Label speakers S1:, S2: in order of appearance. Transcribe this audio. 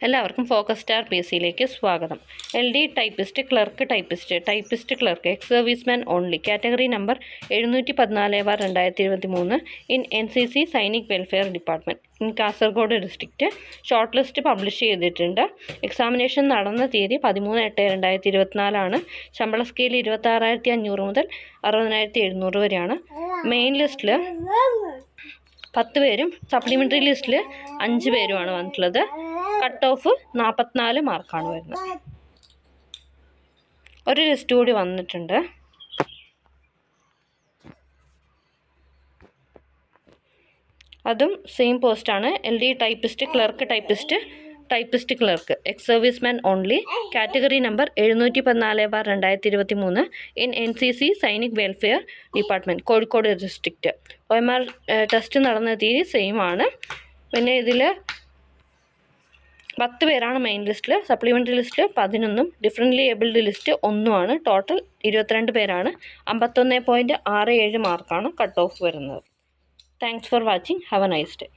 S1: എല്ലാവർക്കും focus star P S സിയിലേക്ക് സ്വാഗതം. LD typist, clerk typist, typist clerk, ex serviceman only, category number 714/2023 in NCC Sainik welfare department in Kasaragod district. Short list publish ചെയ്തിട്ടുണ്ട്. Examination നടന്ന തീയതി 13/8/2024. ശമ്പള scale 26,500 മുതൽ 60,700 വരെയാണ്. മെയിൻ ലിസ്റ്റിൽ 10 പേരും സപ്ലിമെൻ്ററി ലിസ്റ്റിൽ 5 പേരുമാണ് വന്നിട്ടുള്ളത്. കട്ട് ഓഫ് 44 മാർക്കാണ് വരുന്നത്. ഒരു ലിസ്റ്റ് കൂടി വന്നിട്ടുണ്ട്. അതും സെയിം പോസ്റ്റാണ്. LD typist, clerk typist, typist clerk, ex serviceman only, category number 714/2023 in NCC Sainik welfare department, Kozhikode district. OMR test നടന്ന തീയതി സെയിം ആണ്. പിന്നെ ഇതിൽ 10 പേരാണ് മെയിൻ ലിസ്റ്റിൽ, സപ്ലിമെൻ്ററി ലിസ്റ്റിൽ 11, ഡിഫറൻ്റ്ലി ഏബിൾഡ് ലിസ്റ്റ് 1 ടോട്ടൽ 22 പേരാണ്. 51.67 മാർക്കാണ് കട്ട് ഓഫ് വരുന്നത്. Thanks for watching. Have A nice day.